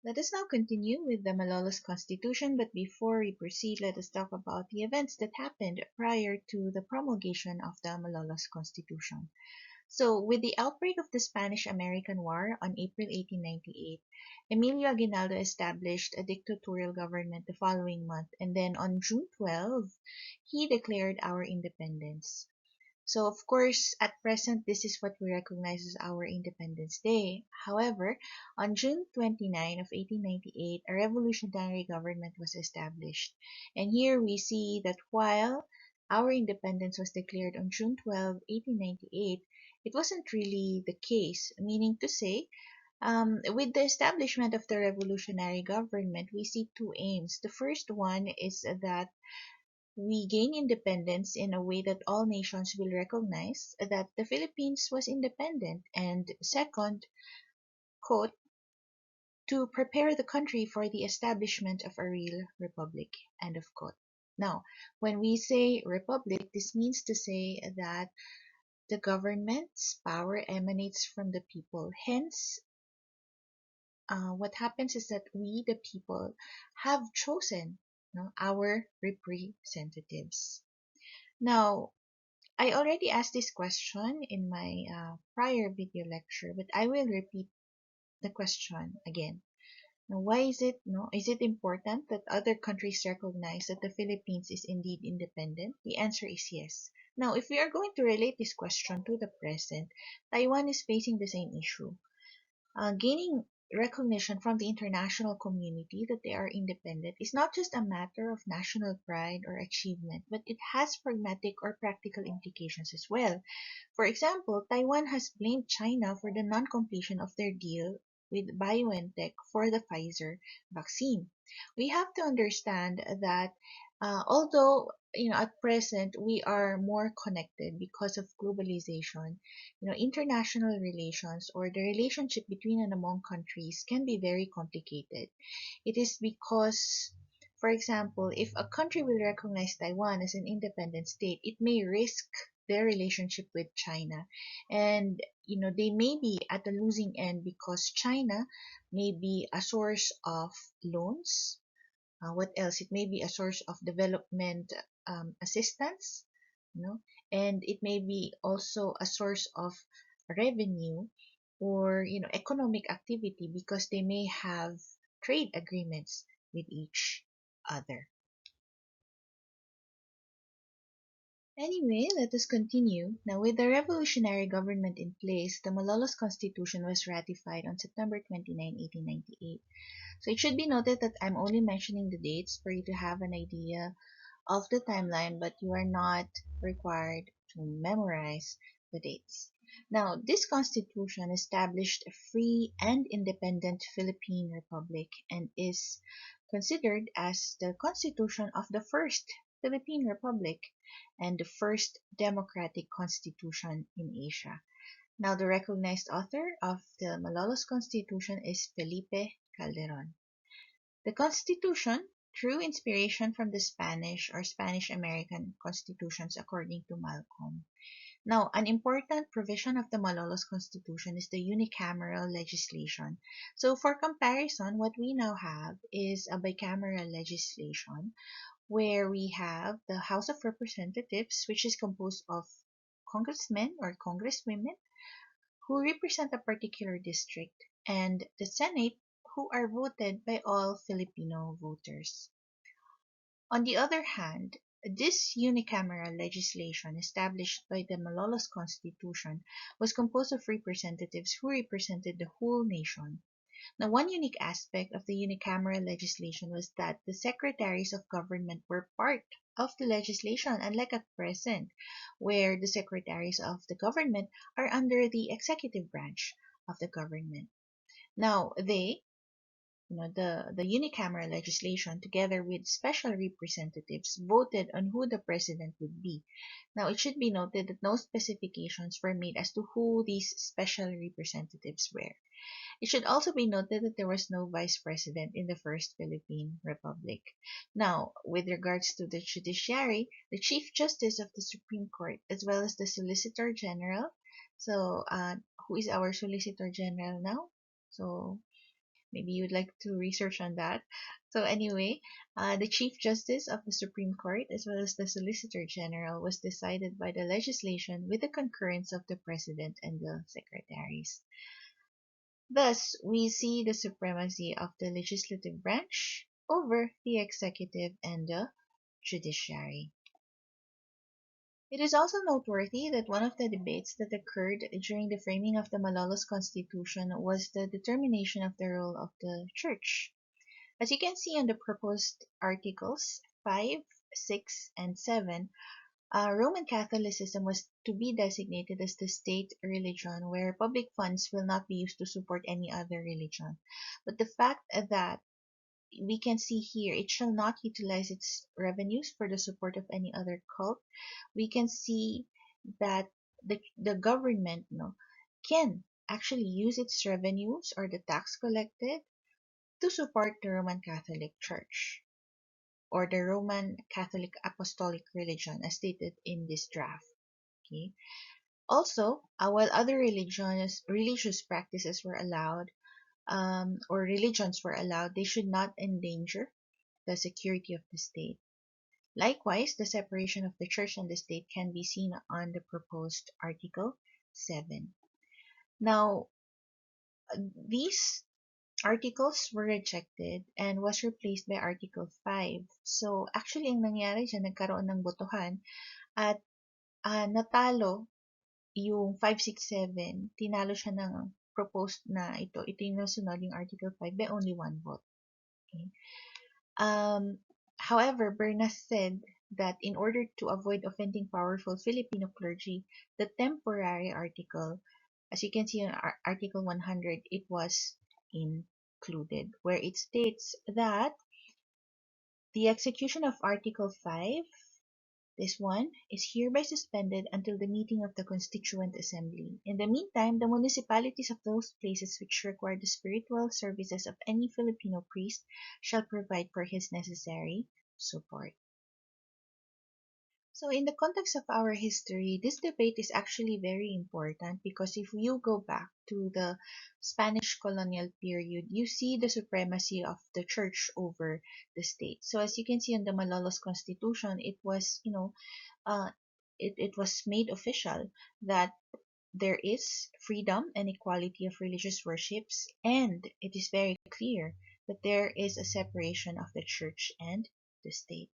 Let us now continue with the Malolos Constitution, but before we proceed, let us talk about the events that happened prior to the promulgation of the Malolos Constitution. So, with the outbreak of the Spanish-American War on April 1898, Emilio Aguinaldo established a dictatorial government the following month, and then on June 12, he declared our independence. So, of course, at present, this is what we recognize as our Independence Day. However, on June 29 of 1898, a revolutionary government was established. And here we see that while our independence was declared on June 12, 1898, it wasn't really the case, meaning to say, with the establishment of the revolutionary government, we see two aims. The first one is that we gain independence in a way that all nations will recognize that the Philippines was independent, and second, quote, to prepare the country for the establishment of a real republic, end of quote. Now, when we say republic, this means to say that the government's power emanates from the people. Hence, what happens is that we, the people, have chosen, our representatives. Now, I already asked this question in my prior video lecture, but I will repeat the question again. Now, why is it no? Is it important that other countries recognize that the Philippines is indeed independent? The answer is yes. Now, if we are going to relate this question to the present, Taiwan is facing the same issue. Gaining recognition from the international community that they are independent is not just a matter of national pride or achievement, but it has pragmatic or practical implications as well. For example, Taiwan has blamed China for the non-completion of their deal with BioNTech for the Pfizer vaccine. We have to understand that although at present we are more connected because of globalization, international relations or the relationship between and among countries can be very complicated. It is because, for example, if a country will recognize Taiwan as an independent state, it may risk their relationship with China. And, they may be at the losing end because China may be a source of loans. What else? It may be a source of development assistance, you know, and it may be also a source of revenue or economic activity because they may have trade agreements with each other. Anyway, let us continue. Now, with the revolutionary government in place, the Malolos Constitution was ratified on September 29, 1898. So it should be noted that I'm only mentioning the dates for you to have an idea of the timeline, but you are not required to memorize the dates. Now, this constitution established a free and independent Philippine Republic and is considered as the constitution of the first Philippine Republic and the first democratic constitution in Asia. Now, the recognized author of the Malolos Constitution is Felipe Calderon. The Constitution drew inspiration from the Spanish or Spanish-American constitutions according to Malcolm. Now, an important provision of the Malolos Constitution is the unicameral legislation. So for comparison, what we now have is a bicameral legislation where we have the House of Representatives, which is composed of congressmen or congresswomen who represent a particular district, and the Senate, who are voted by all Filipino voters. On the other hand, this unicameral legislation established by the Malolos Constitution was composed of representatives who represented the whole nation. Now, one unique aspect of the unicameral legislation was that the secretaries of government were part of the legislation, unlike at present, where the secretaries of the government are under the executive branch of the government. Now, the unicameral legislation, together with special representatives, voted on who the president would be. Now, it should be noted that no specifications were made as to who these special representatives were. It should also be noted that there was no vice president in the First Philippine Republic. Now, with regards to the judiciary, the Chief Justice of the Supreme Court, as well as the Solicitor General, so who is our Solicitor General now? So, Maybe you'd like to research on that. So anyway, the Chief Justice of the Supreme Court as well as the Solicitor General was decided by the legislation with the concurrence of the President and the Secretaries. Thus, we see the supremacy of the legislative branch over the executive and the judiciary. It is also noteworthy that one of the debates that occurred during the framing of the Malolos Constitution was the determination of the role of the Church. As you can see on the proposed Articles 5, 6, and 7, Roman Catholicism was to be designated as the state religion where public funds will not be used to support any other religion. But the fact that we can see here it shall not utilize its revenues for the support of any other cult, we can see that the government can actually use its revenues or the tax collected to support the Roman Catholic Church or the Roman Catholic Apostolic religion as stated in this draft. Okay. Also, while other religious practices were allowed, or religions were allowed, they should not endanger the security of the state. Likewise, the separation of the church and the state can be seen on the proposed Article 7. Now, these articles were rejected and was replaced by Article 5. So, actually, ang nangyari dyan, nagkaroon ng botohan at natalo yung 567, tinalo siya ng proposed na ito. Ito yung nasunod, yung Article 5 by only one vote. Okay. However, Bernas said that in order to avoid offending powerful Filipino clergy, the temporary article, as you can see in Article 100, it was included, where it states that the execution of Article 5, this one, is hereby suspended until the meeting of the Constituent Assembly. In the meantime, the municipalities of those places which require the spiritual services of any Filipino priest shall provide for his necessary support. So in the context of our history, this debate is actually very important because if you go back to the Spanish colonial period, you see the supremacy of the church over the state. So as you can see in the Malolos Constitution, it was, uh, it was made official that there is freedom and equality of religious worships, and it is very clear that there is a separation of the church and the state.